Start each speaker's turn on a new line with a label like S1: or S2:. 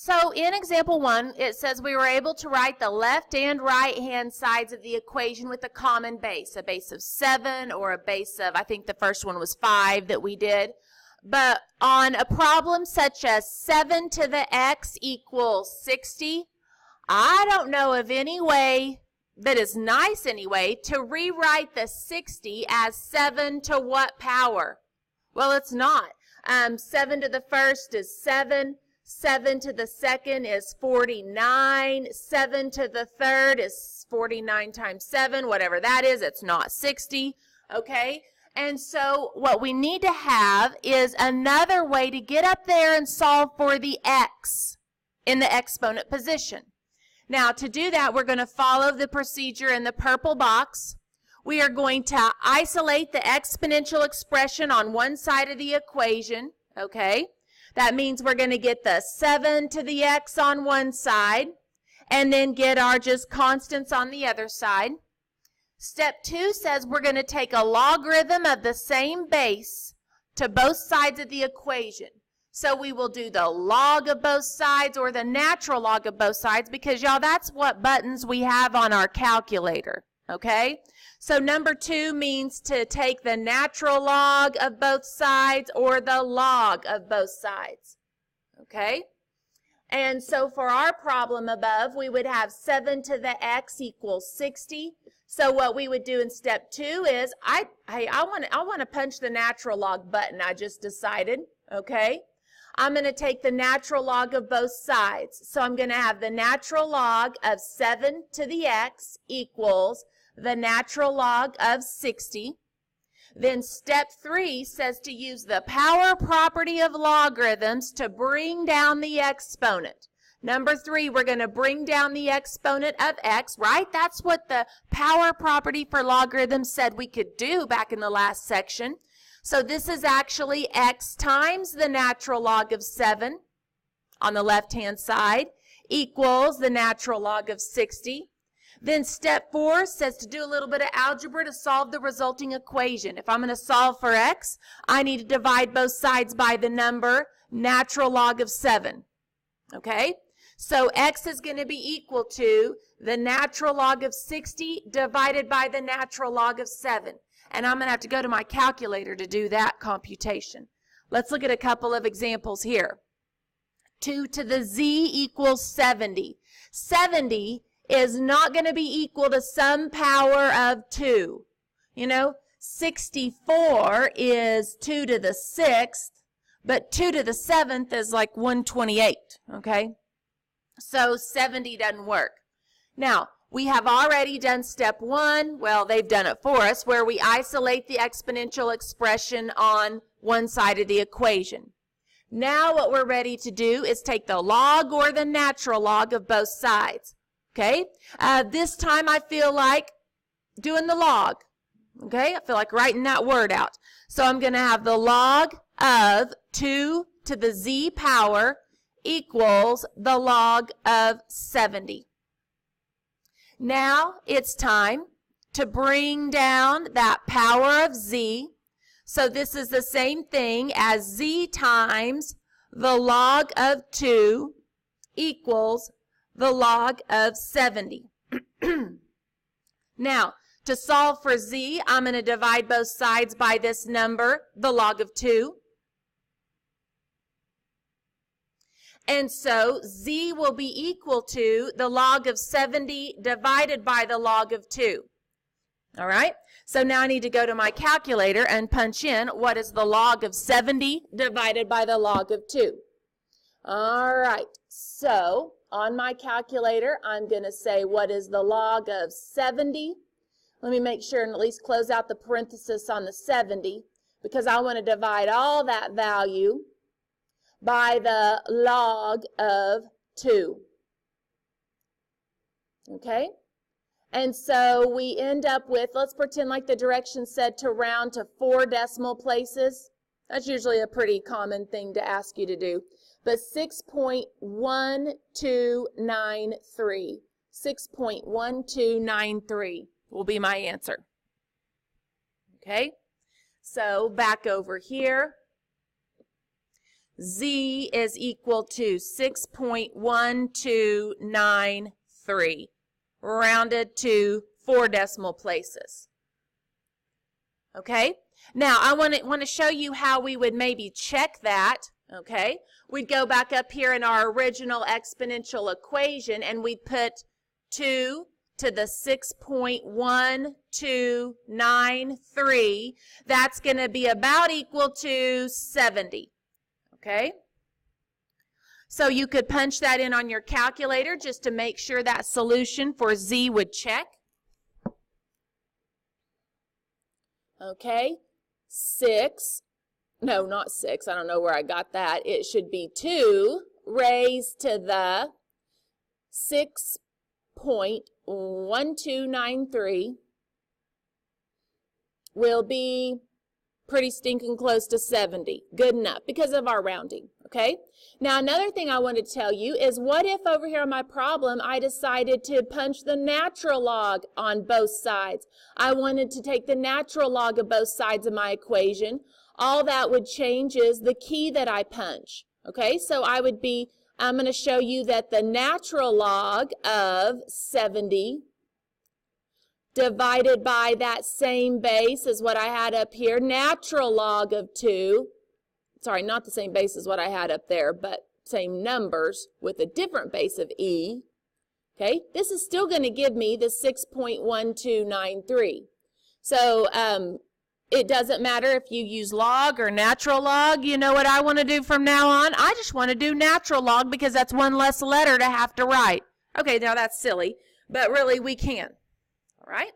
S1: So in example 1, it says we were able to write the left and right hand sides of the equation with a common base, a base of 7 or a base of, I think the first one was 5 that we did. But on a problem such as 7 to the x equals 60, I don't know of any way that is nice anyway to rewrite the 60 as 7 to what power? Well, it's not. 7 to the first is 7. 7 to the second is 49. 7 to the third is 49 times 7, whatever that is. It's not 60, okay? And so what we need to have is another way to get up there and solve for the x in the exponent position. Now, to do that, we're going to follow the procedure in the purple box. We are going to isolate the exponential expression on one side of the equation, okay? That means we're going to get the 7 to the x on one side and then get our just constants on the other side. Step 2 says we're going to take a logarithm of the same base to both sides of the equation. So we will do the log of both sides or the natural log of both sides because, y'all, that's what buttons we have on our calculator, okay? So number 2 means to take the natural log of both sides or the log of both sides, okay? And so for our problem above, we would have 7 to the x equals 60. So what we would do in step 2 is, I want to punch the natural log button, I just decided, okay? I'm going to take the natural log of both sides. So I'm going to have the natural log of 7 to the x equals the natural log of 60. Then step 3 says to use the power property of logarithms to bring down the exponent. Number 3, we're going to bring down the exponent of x, right? That's what the power property for logarithms said we could do back in the last section. So this is actually x times the natural log of 7 on the left-hand side equals the natural log of 60. Then step 4 says to do a little bit of algebra to solve the resulting equation. If I'm going to solve for x, I need to divide both sides by the number natural log of 7. Okay? So x is going to be equal to the natural log of 60 divided by the natural log of 7. And I'm going to have to go to my calculator to do that computation. Let's look at a couple of examples here. 2 to the z equals 70. 70 is not going to be equal to some power of 2. You know, 64 is 2 to the 6th, but 2 to the 7th is like 128, okay? So 70 doesn't work. Now, we have already done step 1. Well, they've done it for us, where we isolate the exponential expression on one side of the equation. Now what we're ready to do is take the log or the natural log of both sides. Okay, this time I feel like doing the log. Okay, I feel like writing that word out. So I'm going to have the log of 2 to the z power equals the log of 70. Now it's time to bring down that power of z. So this is the same thing as z times the log of 2 equals the log of 70. Now, to solve for z, I'm going to divide both sides by this number, the log of 2. And so z will be equal to the log of 70 divided by the log of 2. All right? So now I need to go to my calculator and punch in what is the log of 70 divided by the log of 2. All right. So on my calculator, I'm going to say what is the log of 70. Let me make sure and at least close out the parenthesis on the 70 because I want to divide all that value by the log of 2. Okay? And so we end up with, let's pretend like the directions said to round to 4 decimal places. That's usually a pretty common thing to ask you to do. But 6.1293. 6.1293 will be my answer. Okay? So back over here. Z is equal to 6.1293, rounded to 4 decimal places. Okay? Now, I want to show you how we would maybe check that. Okay? We'd go back up here in our original exponential equation, and we'd put 2 to the 6.1293. That's going to be about equal to 70. Okay? So you could punch that in on your calculator just to make sure that solution for Z would check. Okay? 6. No, not 6. I don't know where I got that. It should be 2 raised to the 6.1293 will be pretty stinking close to 70. Good enough because of our rounding, okay? Now, another thing I want to tell you is what if over here on my problem I decided to punch the natural log on both sides? I wanted to take the natural log of both sides of my equation. All that would change is the key that I punch, okay? So I'm going to show you that the natural log of 70 divided by that same base as what I had up here, natural log of 2, sorry, not the same base as what I had up there, but same numbers with a different base of e, okay? This is still going to give me the 6.1293. So it doesn't matter if you use log or natural log. You know what I want to do from now on? I just want to do natural log because that's one less letter to have to write. Okay, now that's silly, but really we can. All right?